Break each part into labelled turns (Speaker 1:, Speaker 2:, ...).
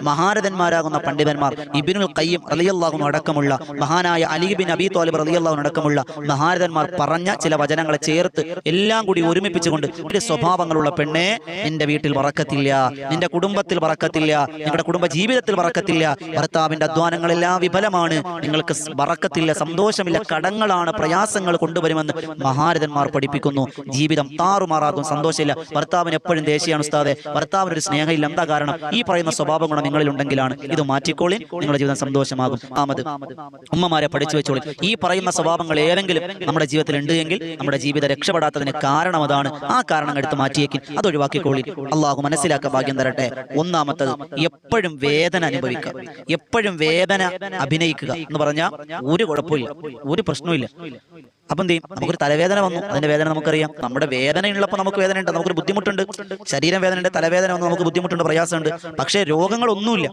Speaker 1: മഹാരഥന്മാരാകുന്ന പണ്ഡിതന്മാർ ഇബ്നുൽ ഖയ്യിം റളിയല്ലാഹു അൻഹു അടക്കമുള്ള മഹാനായ അലി ബിൻ അബി ത്വാലിബ് റളിയല്ലാഹു അൻഹു അടക്കമുള്ള മഹാരഥന്മാർ പറഞ്ഞ ചില വചനങ്ങളെ ചേർത്ത് എല്ലാം കൂടി ഒരുമിപ്പിച്ചുകൊണ്ട് ഒരു സ്വഭാവങ്ങളുള്ള പെണ്ണെ, നിന്റെ വീട്ടിൽ ബറക്കത്തില്ല, നിന്റെ കുടുംബത്തിൽ ബറക്കത്തില്ല, നിങ്ങളുടെ കുടുംബ ജീവിതത്തിൽ ബറക്കത്തില്ല, ഭർത്താവിന്റെ അധ്വാനങ്ങളെല്ലാം വിഫലമാണ്, നിങ്ങൾക്ക് ബറക്കത്തില്ല, സന്തോഷമില്ല, കടങ്ങളാണ്, പ്രയാസങ്ങൾ കൊണ്ടുവരുമെന്ന് മഹാരഥന്മാർ പഠിപ്പിക്കുന്നു. ജീവിതം താറുമാറാകും, സന്തോഷമില്ല, ഭർത്താവിന് എപ്പോഴും ദേഷ്യമാണ് ഉസ്താദെ, ഭർത്താവിന് ഒരു സ്നേഹമില്ല. എന്താ കാരണം? ഈ പറയുന്ന സ്വഭാവം ഗുണം നിങ്ങളിൽ ഉണ്ടെങ്കിലാണ്. ഇത് മാറ്റിക്കോളി, നിങ്ങളുടെ ജീവിതം സന്തോഷമാകും. ഉമ്മമാരെ പഠിച്ചു വെച്ചോളി. ഈ പറയുന്ന സ്വഭാവങ്ങൾ ഏതെങ്കിലും നമ്മുടെ ജീവിതത്തിൽ ഉണ്ട് എങ്കിൽ നമ്മുടെ ജീവിതം രക്ഷപ്പെടാത്തതിന് കാരണം അതാണ്. ആ കാരണം എടുത്ത് മാറ്റിയേക്കും, അത് ഒഴിവാക്കിക്കോളി. അള്ളാഹു മനസ്സിലാക്കാൻ ഭാഗ്യം തരട്ടെ. ഒന്നാമത്തത്, എപ്പോഴും വേദന അനുഭവിക്കുക, എപ്പോഴും വേദന അഭിനയിക്കുക എന്ന് പറഞ്ഞാൽ ഒരു കുഴപ്പമില്ല, ഒരു പ്രശ്നമില്ല. അപ്പം എന്ത് ചെയ്യും? നമുക്കൊരു തലവേദന വന്നു, അതിന്റെ വേദന നമുക്കറിയാം. നമ്മുടെ വേദന ഉള്ളപ്പോൾ നമുക്ക് വേദന ഉണ്ട്, നമുക്കൊരു ബുദ്ധിമുട്ടുണ്ട്, ശരീരം വേദനയുണ്ട്, തലവേദന വന്നു, നമുക്ക് ബുദ്ധിമുട്ടുണ്ട്, പ്രയാസമുണ്ട്. പക്ഷേ രോഗങ്ങളൊന്നുമില്ല,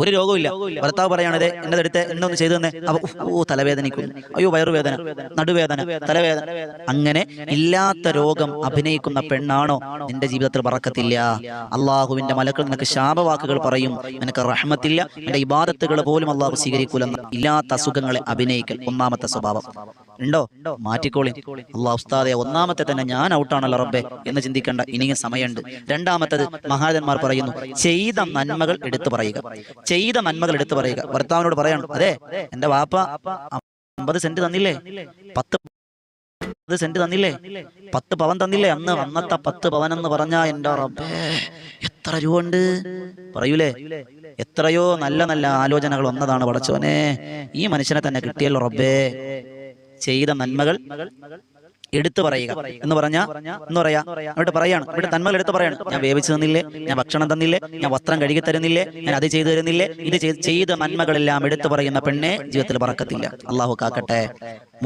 Speaker 1: ഒരു രോഗമില്ല. ഭർത്താവ് പറയുകയാണത് എന്റെ അടുത്ത് എന്നൊന്ന് ചെയ്തു തന്നെ, അപ്പൊ തലവേദനിക്കുന്നു, അയ്യോ വയറുവേദന, നടുവേദന, തലവേദന, അങ്ങനെ ഇല്ലാത്ത രോഗം അഭിനയിക്കുന്ന പെണ്ണാണോ നിന്റെ ജീവിതത്തിൽ ബറക്കത്തില്ല. അള്ളാഹുവിന്റെ മലക്കൾ നിനക്ക് ശാപവാക്കുകൾ പറയും, നിനക്ക് റഹ്മത്തില്ല, നിന്റെ ഇബാദത്തുകൾ പോലും അള്ളാഹു സ്വീകരിക്കൂല. ഇല്ലാത്ത അസുഖങ്ങളെ അഭിനയിക്കൽ ഒന്നാമത്തെ സ്വഭാവം. ഉണ്ടോ? മാറ്റിക്കോളി. അള്ളാഹു ഉസ്താദെ ഒന്നാമത്തെ തന്നെ ഞാൻ ഔട്ടാണല്ലോ റബ്ബെ എന്ന് ചിന്തിക്കേണ്ട, ഇനിയും സമയമുണ്ട്. രണ്ടാമത്തത്, മഹാരഥന്മാർ പറയുന്നു, ചെയ്ത നന്മകൾ എടുത്തു പറയുക, ചെയ്ത നന്മകൾ എടുത്തു പറയുക. ഭർത്താവിനോട് പറയണം, അതെ എന്റെ വാപ്പ 50 സെന്റ് തന്നില്ലേ, 10 സെന്റ് തന്നില്ലേ, 10 പവൻ തന്നില്ലേ, അന്നത്തെ 10 പവൻ എന്ന് പറഞ്ഞാ എന്റെ റബ്ബേ എത്ര രൂപ ഉണ്ട് പറയൂലേ. എത്രയോ നല്ല നല്ല ആലോചനകൾ വന്നതാണ്. പടച്ചോനെ, ഈ മനുഷ്യനെ തന്നെ കിട്ടിയല്ലോ റബ്ബേ. ചെയ്ത നന്മകൾ എടുത്തു പറയുക എന്ന് പറഞ്ഞാ അവിടെ പറയാണ്, ഇവിടെ നന്മകൾ എടുത്തു പറയാണ്. ഞാൻ വേവിച്ചു തന്നില്ലേ, ഞാൻ ഭക്ഷണം തന്നില്ലേ, ഞാൻ വസ്ത്രം കഴുകി തരുന്നില്ലേ, ഞാൻ അത് ചെയ്തു തരുന്നില്ലേ, ഇത് ചെയ്ത നന്മകളെല്ലാം എടുത്തു പറയുന്ന പെണ്ണെ ജീവിതത്തിൽ ബറക്കത്തില്ല. അള്ളാഹു കാക്കട്ടെ.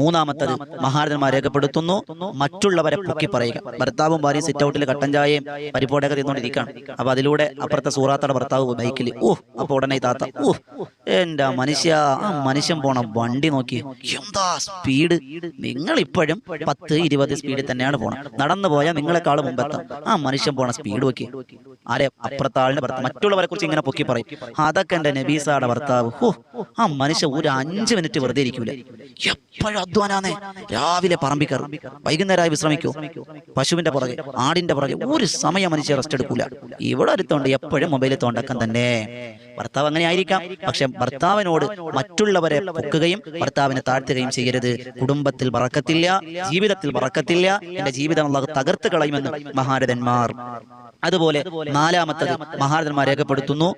Speaker 1: മൂന്നാമത്തത്, മഹാരഥന്മാർ രേഖപ്പെടുത്തുന്നു, മറ്റുള്ളവരെ പൊക്കി പറയുക. ഭർത്താവും ഭാര്യയും സിറ്റ് ഔട്ടിൽ കട്ടൻ ചായയും പരിപ്പോടൊക്കെ തിന്നോണ്ടിരിക്കുകയാണ്. അപ്പൊ അതിലൂടെ അപ്പുറത്തെ സൂറാത്തയുടെ ഭർത്താവ് ബൈക്കിൽ, അപ്പൊ ഉടനെ താത്ത, എന്റെ മനുഷ്യ, ആ മനുഷ്യൻ പോണ വണ്ടി നോക്കി, എന്താ സ്പീഡ്, നിങ്ങൾ ഇപ്പോഴും 10-20 സ്പീഡിൽ തന്നെയാണ് പോണം, നടന്നു പോയാൽ നിങ്ങളെക്കാളും മുമ്പെത്താം, ആ മനുഷ്യൻ പോണ സ്പീഡ് നോക്കി. ആരെ? അപ്പുറത്തെ ആളിന്റെ ഭർത്താവ് മറ്റുള്ളവരെ കുറിച്ച് ഇങ്ങനെ പൊക്കി പറയും. അതൊക്കെ എന്റെ നബീസാടെ ഭർത്താവ്, ആ മനുഷ്യൻ ഒരു 5 മിനിറ്റ് വെറുതെ ഇരിക്കൂല, എപ്പോഴും അധ്വാനാന്നേ. രാവിലെ പറമ്പിൽ കയറും, വൈകുന്നേരമായി വിശ്രമിക്കൂ, പശുവിന്റെ പുറകെ, ആടിന്റെ പുറകെ, ഒരു സമയം മനുഷ്യ റെസ്റ്റ് എടുക്കൂല. ഇവിടെ അടുത്തോണ്ട് എപ്പോഴും മൊബൈലിൽ തോണ്ടക്കം തന്നെ. ഭർത്താവ് അങ്ങനെ ആയിരിക്കാം, പക്ഷെ ഭർത്താവിനോട് മറ്റുള്ളവരെ പൊക്കുകയും ഭർത്താവിനെ താഴ്ത്തുകയും ചെയ്യരുത്. കുടുംബത്തിൽ ബറക്കത്തില്ല, ജീവിതത്തിൽ ബറക്കത്തില്ല, എന്റെ ജീവിതം അല്ലാഹു തകർത്ത് കളയുമെന്ന് മഹാരഥന്മാർ. അതുപോലെ നാലാമത്തത്, മഹാരഥന്മാർ രേഖപ്പെടുത്തുന്നു,